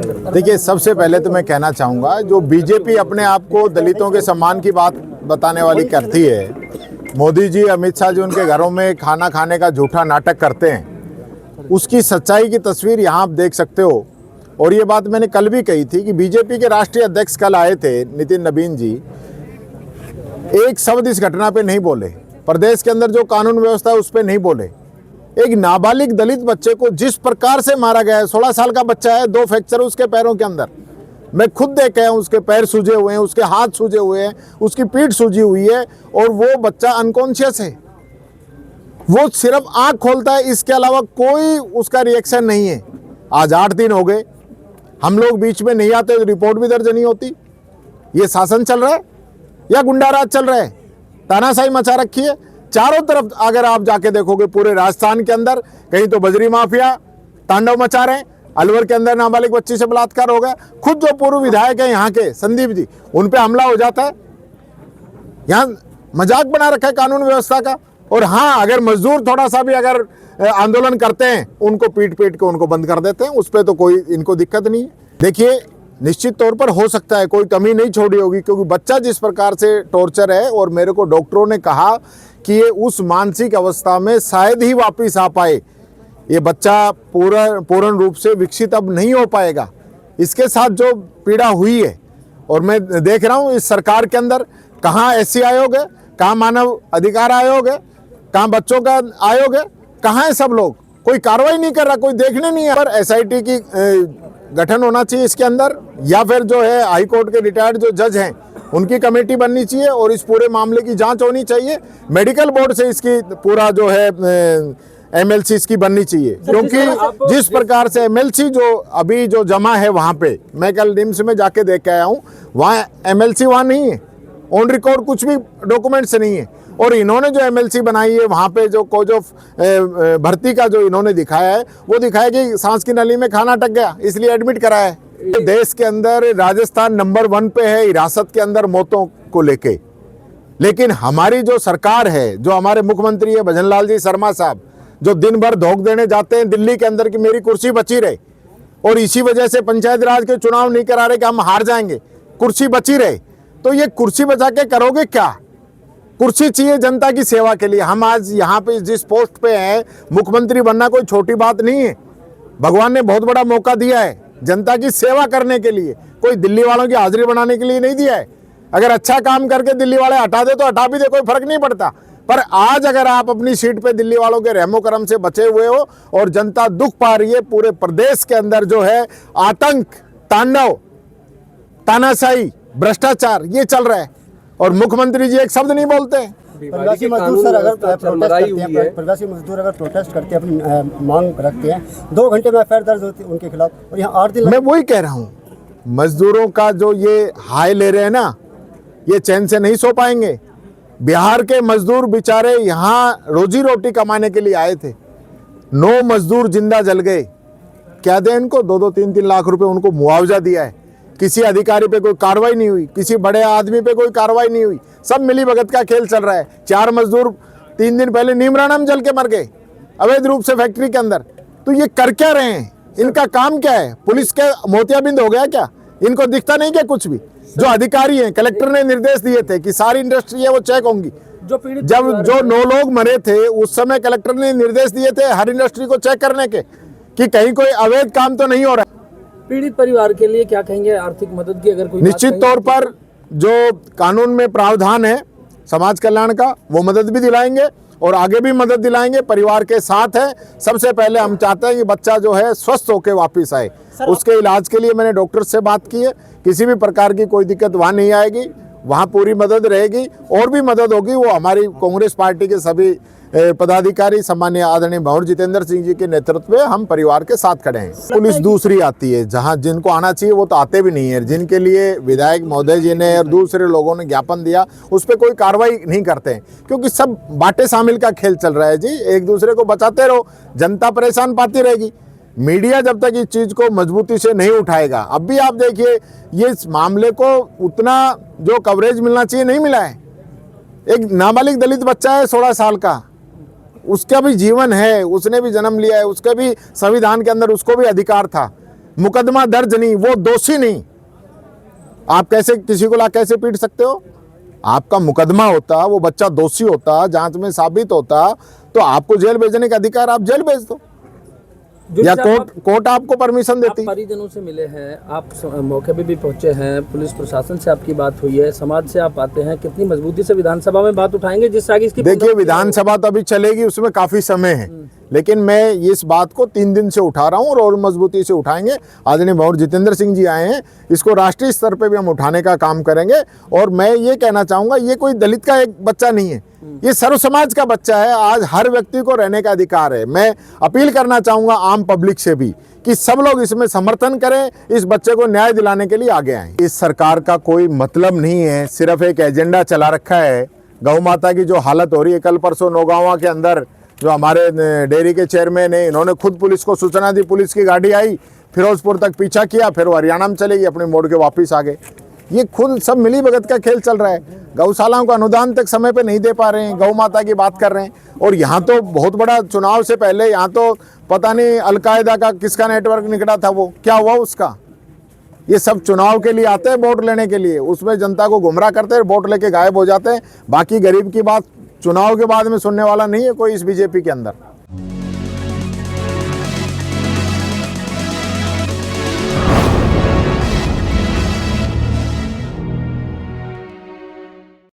देखिए, सबसे पहले तो मैं कहना चाहूँगा, जो बीजेपी अपने आप को दलितों के सम्मान की बात बताने वाली करती है, मोदी जी, अमित शाह जी उनके घरों में खाना खाने का झूठा नाटक करते हैं, उसकी सच्चाई की तस्वीर यहाँ आप देख सकते हो। और ये बात मैंने कल भी कही थी कि बीजेपी के राष्ट्रीय अध्यक्ष कल आए थे, नितिन नवीन जी, एक शब्द इस घटना पे नहीं बोले, प्रदेश के अंदर जो कानून व्यवस्था है उस पर नहीं बोले। एक नाबालिग दलित बच्चे को जिस प्रकार से मारा गया है, 16 साल का बच्चा है, 2 फ्रैक्चर उसके पैरों के अंदर, मैं खुद देख के आया हूं, उसके पैर सूजे हुए हैं, उसके हाथ सूजे हुए हैं, उसकी पीठ सूजी हुई है और वो बच्चा अनकॉन्शियस है। वो सिर्फ आंख खोलता है, इसके अलावा कोई उसका रिएक्शन नहीं है। आज 8 दिन हो गए, हम लोग बीच में नहीं आते, रिपोर्ट भी दर्ज नहीं होती। ये शासन चल रहा है या गुंडाराज चल रहा है? तानाशाही मचा रखी है चारों तरफ। अगर आप जाके देखोगे पूरे राजस्थान के अंदर, कहीं तो बजरी माफिया तांडव मचा रहे हैं, अलवर के अंदर नाबालिग बच्ची से बलात्कार हो गया। खुद जो पूर्व विधायक है यहाँ के संदीप जी, उन पे हमला हो जाता है। यहाँ मजाक बना रखा है कानून व्यवस्था का। और हाँ, अगर मजदूर थोड़ा सा भी अगर आंदोलन करते हैं, उनको पीट पीट के उनको बंद कर देते हैं, उस पर तो कोई इनको दिक्कत नहीं है। देखिए, निश्चित तौर पर हो सकता है कोई कमी नहीं छोड़ी होगी, क्योंकि बच्चा जिस प्रकार से टॉर्चर है, और मेरे को डॉक्टरों ने कहा कि ये उस मानसिक अवस्था में शायद ही वापस आ पाए। ये बच्चा पूर्ण रूप से विकसित अब नहीं हो पाएगा। इसके साथ जो पीड़ा हुई है, और मैं देख रहा हूँ इस सरकार के अंदर कहाँ SC आयोग है, कहाँ मानव अधिकार आयोग है, कहाँ बच्चों का आयोग है, कहाँ है सब लोग? कोई कार्रवाई नहीं कर रहा, कोई देखने नहीं है। पर SIT की गठन होना चाहिए इसके अंदर, या फिर जो है हाई कोर्ट के रिटायर्ड जो जज हैं उनकी कमेटी बननी चाहिए और इस पूरे मामले की जांच होनी चाहिए। मेडिकल बोर्ड से इसकी पूरा जो है MLC इसकी बननी चाहिए, क्योंकि जिस प्रकार से MLC जो अभी जो जमा है वहाँ पे, मैं कल निम्स में जाके देख के आया हूँ, वहाँ MLC वहाँ नहीं है, ऑन रिकॉर्ड कुछ भी डॉक्यूमेंट्स नहीं है। और इन्होंने जो MLC बनाई है वहाँ पे जो कोज ऑफ भर्ती का जो इन्होंने दिखाया है, वो दिखाया कि सांस की नली में खाना अटक गया, इसलिए एडमिट कराया है। देश के अंदर राजस्थान नंबर 1 पे है हिरासत के अंदर मौतों को लेके। लेकिन हमारी जो सरकार है, जो हमारे मुख्यमंत्री है भजनलाल जी शर्मा साहब, जो दिन भर धोख देने जाते हैं दिल्ली के अंदर कि मेरी कुर्सी बची रहे, और इसी वजह से पंचायत राज के चुनाव नहीं करा रहे कि हम हार जाएंगे, कुर्सी बची रहे। तो ये कुर्सी बचा के करोगे क्या? कुर्सी चाहिए जनता की सेवा के लिए। हम आज यहाँ पे जिस पोस्ट पे हैं, मुख्यमंत्री बनना कोई छोटी बात नहीं है। भगवान ने बहुत बड़ा मौका दिया है जनता की सेवा करने के लिए, कोई दिल्ली वालों की हाजिरी बनाने के लिए नहीं दिया है। अगर अच्छा काम करके दिल्ली वाले हटा दे तो हटा भी दे, कोई फर्क नहीं पड़ता। पर आज अगर आप अपनी सीट पे दिल्ली वालों के रहमो करम से बचे हुए हो और जनता दुख पा रही है, पूरे प्रदेश के अंदर जो है आतंक, तांडव, तानाशाही, भ्रष्टाचार ये चल रहा है, और मुख्यमंत्री जी एक शब्द नहीं बोलते। प्रवासी मजदूर सर अगर प्रवासी मजदूर अगर प्रोटेस्ट करते हैं, अपनी मांग रखते हैं, 2 घंटे में FIR दर्ज होती है उनके खिलाफ, और यहाँ 8 दिन। मैं वही कह रहा हूँ, मजदूरों का जो ये हाय ले रहे हैं ना, ये चैन से नहीं सो पाएंगे। बिहार के मजदूर बेचारे यहाँ रोजी रोटी कमाने के लिए आए थे, 9 मजदूर जिंदा जल गए। क्या दें इनको? 2-2, 3-3 लाख रुपए उनको मुआवजा दिया है। किसी अधिकारी पे कोई कार्रवाई नहीं हुई, किसी बड़े आदमी पे कोई कार्रवाई नहीं हुई, सब मिली भगत का खेल चल रहा है। 4 मजदूर 3 दिन पहले नीमराना में जल के मर गए अवैध रूप से फैक्ट्री के अंदर। तो ये कर क्या रहे हैं? इनका काम क्या है? पुलिस के मोतियाबिंद हो गया क्या? इनको दिखता नहीं क्या कुछ भी? जो अधिकारी हैं, कलेक्टर ने निर्देश दिए थे कि सारी इंडस्ट्री है वो चेक होंगी। जब जो 9 लोग मरे थे उस समय कलेक्टर ने निर्देश दिए थे हर इंडस्ट्री को चेक करने के, कि कहीं कोई अवैध काम तो नहीं हो रहा है। पीड़ित परिवार के लिए क्या कहेंगे? आर्थिक मदद की अगर कोई निश्चित तौर पर जो कानून में प्रावधान है समाज कल्याण का, वो मदद भी दिलाएंगे और आगे भी मदद दिलाएंगे। परिवार के साथ है। सबसे पहले हम चाहते हैं कि बच्चा जो है स्वस्थ होकर वापस आए। उसके इलाज के लिए मैंने डॉक्टर से बात की है, किसी भी प्रकार की कोई दिक्कत वहाँ नहीं आएगी, वहाँ पूरी मदद रहेगी। और भी मदद होगी वो हमारी कांग्रेस पार्टी के सभी पदाधिकारी, सम्मान्य आदरणीय भंवर जितेंद्र सिंह जी के नेतृत्व में हम परिवार के साथ खड़े हैं। पुलिस दूसरी आती है, जहां जिनको आना चाहिए वो तो आते भी नहीं है। जिनके लिए विधायक महोदय जी ने और दूसरे लोगों ने ज्ञापन दिया उस पर कोई कार्रवाई नहीं करते हैं, क्योंकि सब बाटे शामिल का खेल चल रहा है जी। एक दूसरे को बचाते रहो, जनता परेशान पाती रहेगी। मीडिया जब तक इस चीज को मजबूती से नहीं उठाएगा, अब भी आप देखिए ये इस मामले को उतना जो कवरेज मिलना चाहिए नहीं मिला है। एक नाबालिग दलित बच्चा है 16 साल का, उसका भी जीवन है, उसने भी जन्म लिया है, उसके भी संविधान के अंदर उसको भी अधिकार था। मुकदमा दर्ज नहीं, वो दोषी नहीं। आप कैसे किसी को ला कैसे पीट सकते हो? आपका मुकदमा होता, वो बच्चा दोषी होता, जांच में साबित होता, तो आपको जेल भेजने का अधिकार, आप जेल भेज दो, या कोर्ट आपको परमिशन देती। आप परिजनों से मिले हैं, आप मौके पे भी पहुंचे हैं, पुलिस प्रशासन से आपकी बात हुई है, समाज से आप आते हैं, कितनी मजबूती से विधानसभा में बात उठाएंगे जिससे आगे इसकी? देखिए, विधानसभा तो अभी चलेगी, उसमें काफी समय है, लेकिन मैं इस बात को 3 दिन से उठा रहा हूँ और मजबूती से उठाएंगे। आदरणीय भंवर जितेंद्र सिंह जी आए हैं, इसको राष्ट्रीय स्तर पे भी हम उठाने का काम करेंगे। और मैं ये कहना चाहूँगा, ये कोई दलित का एक बच्चा नहीं है, ये सर्व समाज का बच्चा है। आज हर व्यक्ति को रहने का अधिकार है। मैं अपील करना चाहूँगा आम पब्लिक से भी कि सब लोग इसमें समर्थन करें, इस बच्चे को न्याय दिलाने के लिए आगे आएँ। इस सरकार का कोई मतलब नहीं है, सिर्फ एक एजेंडा चला रखा है। गौ माता की जो हालत हो रही है, कल परसों नौगांवा के अंदर जो हमारे डेयरी के चेयरमैन है, इन्होंने खुद पुलिस को सूचना दी, पुलिस की गाड़ी आई, फिरोजपुर तक पीछा किया, फिर वो हरियाणा में चलेगी, अपने मोड़ के वापस आ गए। ये खुद सब मिली भगत का खेल चल रहा है। गौशालाओं का अनुदान तक समय पे नहीं दे पा रहे हैं, गौ माता की बात कर रहे हैं। और यहाँ तो बहुत बड़ा चुनाव से पहले यहाँ तो पता नहीं अलकायदा का किसका नेटवर्क निकला था, वो क्या हुआ उसका। ये सब चुनाव के लिए आते हैं, वोट लेने के लिए, उसमें जनता को गुमराह करते हैं, वोट लेके गायब हो जाते हैं। बाकी गरीब की बात चुनाव के बाद में सुनने वाला नहीं है कोई इस बीजेपी के अंदर।